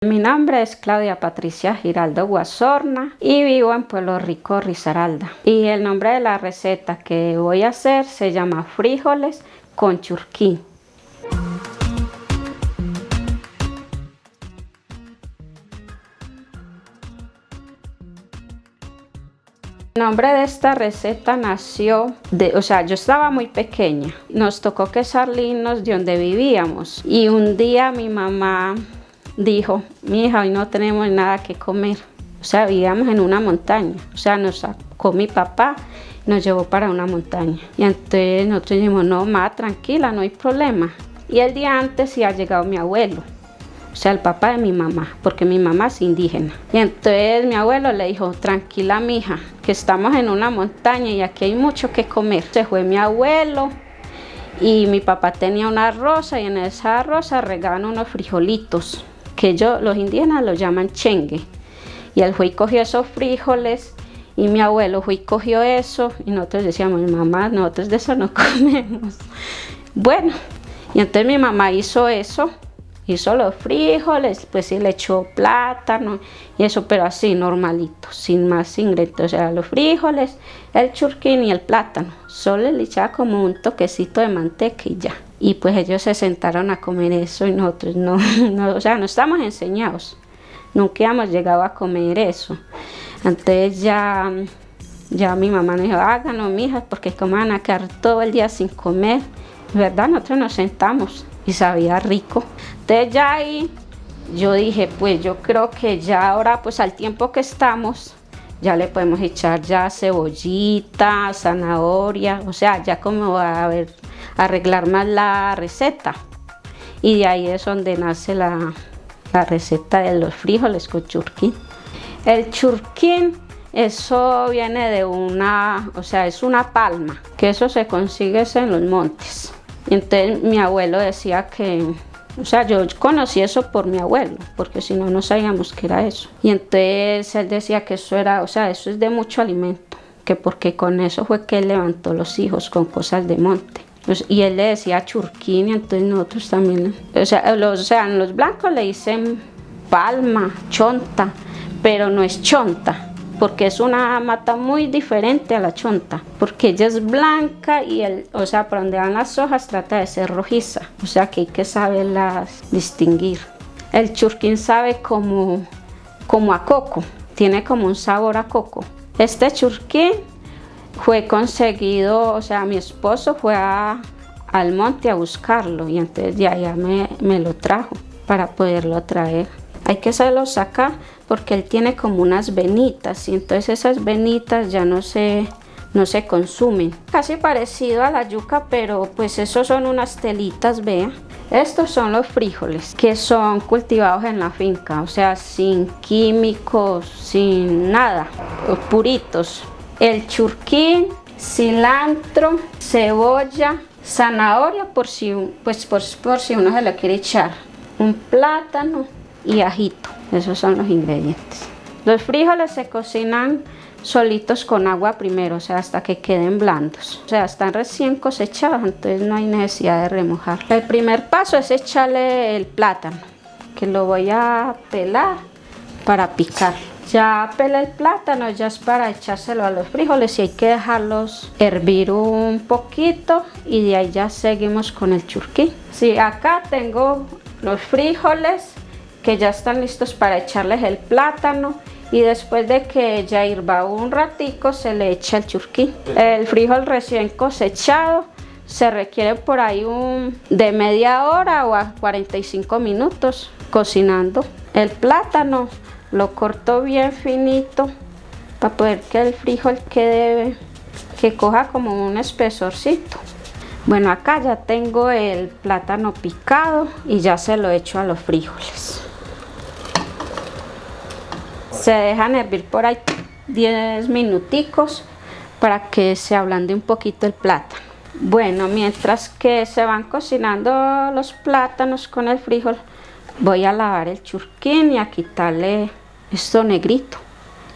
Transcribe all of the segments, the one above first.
Mi nombre es Claudia Patricia Giraldo Guasorna y vivo en Pueblo Rico, Risaralda. Y el nombre de la receta que voy a hacer se llama frijoles con churquí. El nombre de esta receta nació yo estaba muy pequeña. Nos tocó que salirnos de donde vivíamos y un día mi mamá dijo: mi hija, hoy no tenemos nada que comer. Vivíamos en una montaña. Nos sacó mi papá y nos llevó para una montaña. Y entonces nosotros dijimos: no, ma, tranquila, no hay problema. Y el día antes sí ha llegado mi abuelo, el papá de mi mamá, porque mi mamá es indígena. Y entonces mi abuelo le dijo: tranquila, mija, que estamos en una montaña y aquí hay mucho que comer. Se fue mi abuelo y mi papá tenía una arroza y en esa arroza regaban unos frijolitos que los indígenas los llaman chengue. Y él fue y cogió esos frijoles y mi abuelo fue y cogió eso y nosotros decíamos: mamá, nosotros de eso no comemos. Bueno, y entonces mi mamá hizo eso. Hizo los frijoles, pues sí le echó plátano y eso, pero así normalito, sin más ingredientes. Los frijoles, el churquín y el plátano. Solo le echaba como un toquecito de manteca y ya. Y pues ellos se sentaron a comer eso y nosotros no estamos enseñados. Nunca hemos llegado a comer eso. Entonces ya mi mamá nos dijo: háganlo, mijas, porque como van a quedar todo el día sin comer. ¿Verdad? Nosotros nos sentamos y sabía rico. Entonces ya ahí yo dije: pues yo creo que ya ahora, pues al tiempo que estamos, ya le podemos echar ya cebollita, zanahoria, ya como a arreglar más la receta. Y de ahí es donde nace la receta de los frijoles con churquín. El churquín, eso viene de es una palma, que eso se consigue en los montes. Entonces mi abuelo decía que, yo conocí eso por mi abuelo, porque si no, no sabíamos qué era eso. Y entonces él decía que eso era, eso es de mucho alimento, que porque con eso fue que él levantó los hijos con cosas de monte. Y él le decía churquín y entonces nosotros también, los blancos le dicen palma, chonta, pero no es chonta, porque es una mata muy diferente a la chonta, porque ella es blanca y por donde van las hojas trata de ser rojiza, que hay que saberlas distinguir. El churquín sabe como a coco, tiene como un sabor a coco. Este churquín fue conseguido, mi esposo fue al monte a buscarlo y entonces ya me lo trajo para poderlo traer. Hay que saberlo sacar porque él tiene como unas venitas y entonces esas venitas ya no se consumen. Casi parecido a la yuca, pero pues esos son unas telitas, vean. Estos son los frijoles que son cultivados en la finca, sin químicos, sin nada, puritos. El churquín, cilantro, cebolla, zanahoria por si uno se le quiere echar, un plátano y ajito. Esos son los ingredientes. Los frijoles se cocinan solitos con agua primero, hasta que queden blandos. Están recién cosechados, entonces no hay necesidad de remojar. El primer paso es echarle el plátano, que lo voy a pelar para picar. Ya pelé el plátano, ya es para echárselo a los frijoles y hay que dejarlos hervir un poquito y de ahí ya seguimos con el churquín. Sí, acá tengo los frijoles que ya están listos para echarles el plátano y después de que ya hirva un ratico se le echa el churquín. El frijol recién cosechado se requiere por ahí de media hora o a 45 minutos cocinando. El plátano lo corto bien finito para poder que el frijol que coja como un espesorcito. Bueno, acá ya tengo el plátano picado y ya se lo echo a los frijoles. Se dejan hervir por ahí 10 minuticos para que se ablande un poquito el plátano. Bueno, mientras que se van cocinando los plátanos con el frijol, voy a lavar el churquín y a quitarle esto negrito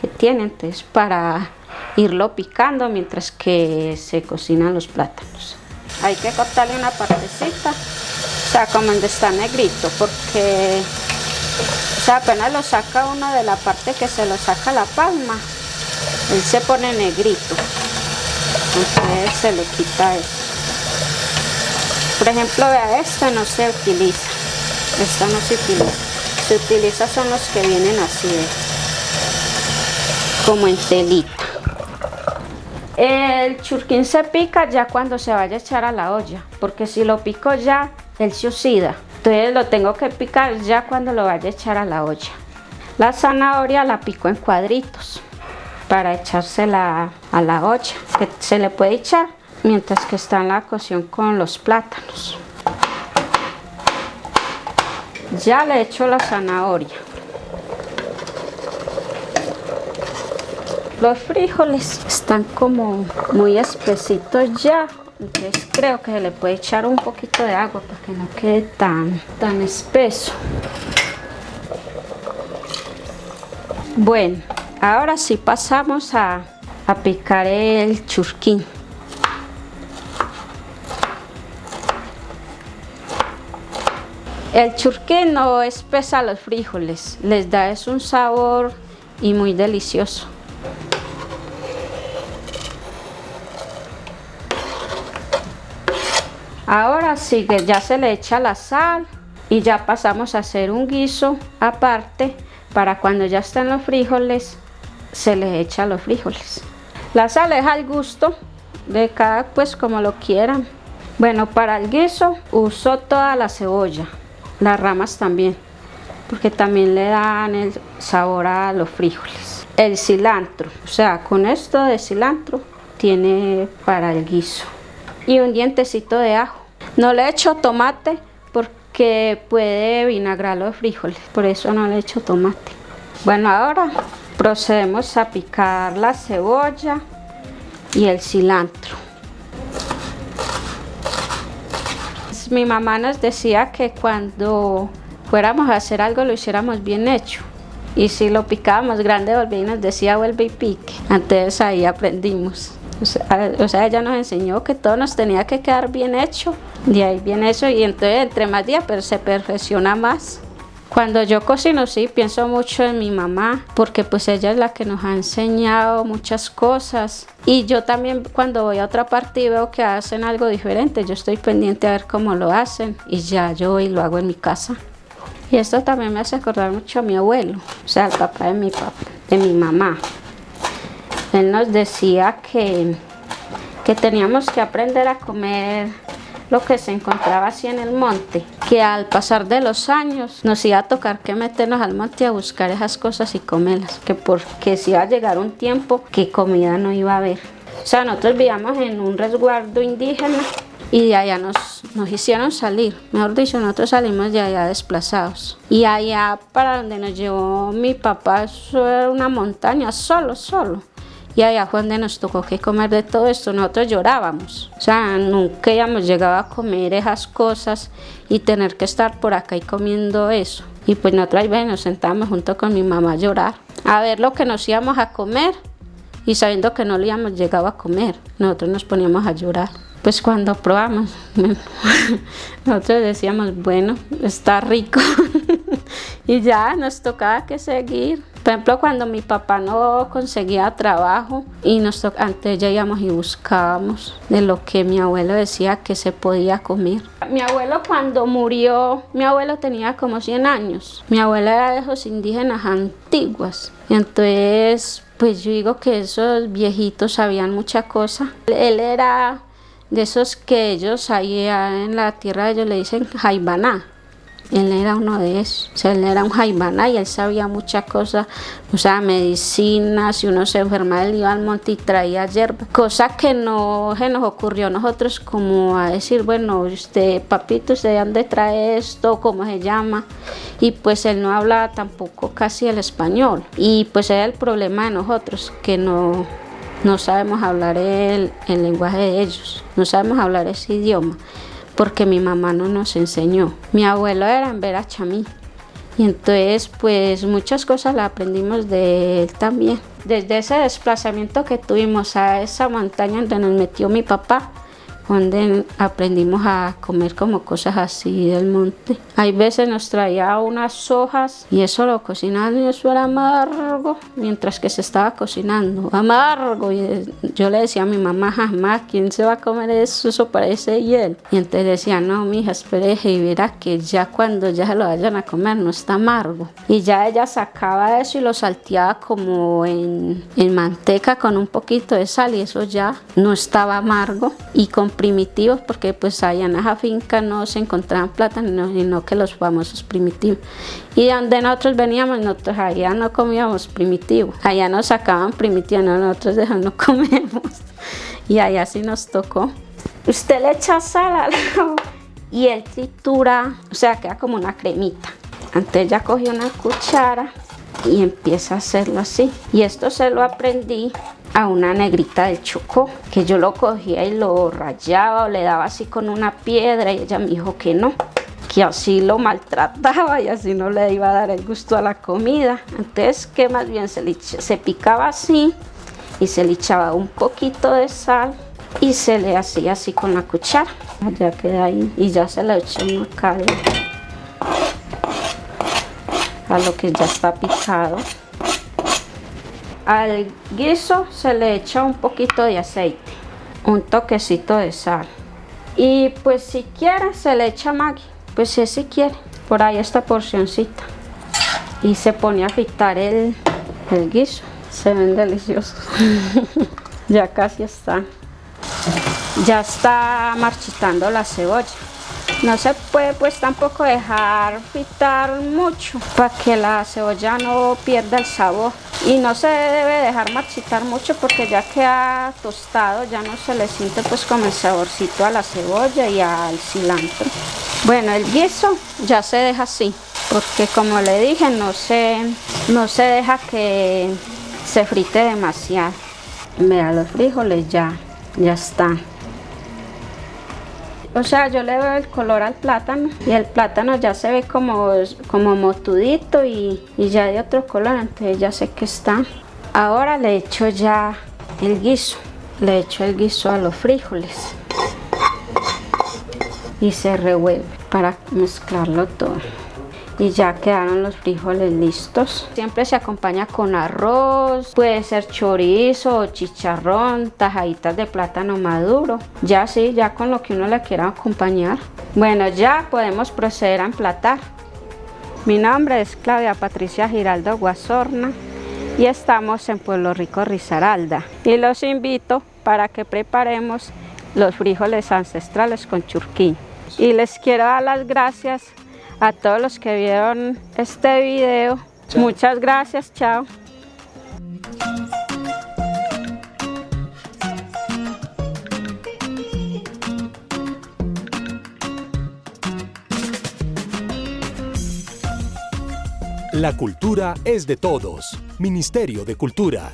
que tiene, entonces para irlo picando mientras que se cocinan los plátanos. Hay que cortarle una partecita, como donde está negrito, porque O sea, apenas lo saca uno de la parte que se lo saca la palma, él se pone negrito. Entonces se le quita eso. Por ejemplo, vea, este no se utiliza. Esto no se utiliza. Se utiliza son los que vienen así, como en telita. El churquín se pica ya cuando se vaya a echar a la olla, porque si lo pico ya, él se oxida. Entonces lo tengo que picar ya cuando lo vaya a echar a la olla. La zanahoria la pico en cuadritos para echársela a la olla, que se le puede echar mientras que está en la cocción con los plátanos. Ya le echo la zanahoria. Los frijoles están como muy espesitos ya, entonces creo que se le puede echar un poquito de agua para que no quede tan espeso. Bueno, ahora sí pasamos a picar el churquín. El churquín no espesa los frijoles, les da es un sabor y muy delicioso. Ahora sí que ya se le echa la sal y ya pasamos a hacer un guiso aparte para cuando ya estén los frijoles se le echa los frijoles. La sal es al gusto de cada, pues como lo quieran. Bueno, para el guiso uso toda la cebolla, las ramas también, porque también le dan el sabor a los frijoles. El cilantro, o sea, con esto de cilantro tiene para el guiso. Y un dientecito de ajo. No le echo tomate porque puede vinagrar los frijoles, por eso no le echo tomate. Bueno, ahora procedemos a picar la cebolla y el cilantro. Mi mamá nos decía que cuando fuéramos a hacer algo lo hiciéramos bien hecho. Y si lo picábamos grande, volvía y nos decía vuelve y pique. Entonces ahí aprendimos. O sea, ella nos enseñó que todo nos tenía que quedar bien hecho. De ahí viene eso y entonces entre más días pero se perfecciona más. Cuando yo cocino sí pienso mucho en mi mamá porque pues ella es la que nos ha enseñado muchas cosas. Y yo también cuando voy a otra parte y veo que hacen algo diferente, yo estoy pendiente a ver cómo lo hacen y ya yo voy y lo hago en mi casa. Y esto también me hace acordar mucho a mi abuelo, o sea, el papá de mi mamá. Él nos decía que teníamos que aprender a comer lo que se encontraba así en el monte, que al pasar de los años nos iba a tocar que meternos al monte a buscar esas cosas y comerlas, que porque si iba a llegar un tiempo que comida no iba a haber. O sea, nosotros vivíamos en un resguardo indígena y de allá nos hicieron salir, mejor dicho, nosotros salimos de allá desplazados. Y allá para donde nos llevó mi papá, eso era una montaña, solo. Y allá fue donde nos tocó que comer de todo esto, nosotros llorábamos. O sea, nunca habíamos llegado a comer esas cosas y tener que estar por acá y comiendo eso. Y pues nosotros ahí nos sentábamos junto con mi mamá a llorar, a ver lo que nos íbamos a comer y sabiendo que no lo habíamos llegado a comer, nosotros nos poníamos a llorar. Pues cuando probamos, nosotros decíamos, bueno, está rico. Y ya nos tocaba que seguir. Por ejemplo, cuando mi papá no conseguía trabajo y antes ya íbamos y buscábamos de lo que mi abuelo decía que se podía comer. Mi abuelo cuando murió, mi abuelo tenía como 100 años. Mi abuelo era de esos indígenas antiguos. Y entonces, pues yo digo que esos viejitos sabían mucha cosa. Él era de esos que ellos ahí en la tierra de ellos le dicen jaibaná. Él era uno de esos, o sea, él era un jaibaná y él sabía muchas cosas, o sea, medicinas, si uno se enfermaba él iba al monte y traía hierba, cosa que no se nos ocurrió a nosotros como a decir, bueno, usted, papito, ¿usted de dónde trae esto? ¿Cómo se llama? Y pues él no hablaba tampoco casi el español y pues era el problema de nosotros, que no sabemos hablar el lenguaje de ellos, no sabemos hablar ese idioma. Porque mi mamá no nos enseñó. Mi abuelo era en Verachamí. Y entonces, pues muchas cosas las aprendimos de él también. Desde ese desplazamiento que tuvimos a esa montaña donde nos metió mi papá, donde aprendimos a comer como cosas así del monte. Hay veces nos traía unas hojas y eso lo cocinaban y eso era amargo mientras que se estaba cocinando, amargo. Y yo le decía a mi mamá, jamás, ¿quién se va a comer eso? Eso parece hiel. Y entonces decía, no, mija, espere y verá que ya cuando ya se lo vayan a comer no está amargo. Y ya ella sacaba eso y lo salteaba como en manteca con un poquito de sal y eso ya no estaba amargo. Y con primitivos, porque pues allá en esa finca no se encontraban plátanos, sino que los famosos primitivos. Y donde nosotros veníamos, nosotros allá no comíamos primitivos, allá nos sacaban primitivos, no, nosotros de eso no comemos. Y allá sí nos tocó. Usted le echa sal al agua y él tritura, o sea, queda como una cremita. Antes ya cogí una cuchara y empieza a hacerlo así. Y esto se lo aprendí a una negrita del Chocó, que yo lo cogía y lo rayaba o le daba así con una piedra y ella me dijo que no, que así lo maltrataba y así no le iba a dar el gusto a la comida. Entonces que más bien se picaba así y se le echaba un poquito de sal y se le hacía así con la cuchara. Ya queda ahí y ya se le echa una cal a lo que ya está picado. Al guiso se le echa un poquito de aceite, un toquecito de sal y pues si quiere se le echa Maggi, pues si quiere, por ahí esta porcioncita, y se pone a fritar el guiso. Se ven deliciosos. Ya casi está. Ya está marchitando la cebolla. No se puede pues tampoco dejar fritar mucho para que la cebolla no pierda el sabor. Y no se debe dejar marchitar mucho porque ya queda tostado, ya no se le siente pues como el saborcito a la cebolla y al cilantro. Bueno, el guiso ya se deja así, porque como le dije, no se deja que se frite demasiado. Vea, los frijoles ya están. O sea, yo le veo el color al plátano y el plátano ya se ve como motudito y ya de otro color, entonces ya sé que está. Ahora le echo ya el guiso, le echo el guiso a los frijoles y se revuelve para mezclarlo todo. Y ya quedaron los frijoles listos. Siempre se acompaña con arroz, puede ser chorizo o chicharrón, tajaditas de plátano maduro. Ya sí, ya con lo que uno le quiera acompañar. Bueno, ya podemos proceder a emplatar. Mi nombre es Claudia Patricia Giraldo Guasorna y estamos en Pueblo Rico, Risaralda. Y los invito para que preparemos los frijoles ancestrales con churquín. Y les quiero dar las gracias a todos los que vieron este video. Chao. Muchas gracias, chao. La cultura es de todos. Ministerio de Cultura.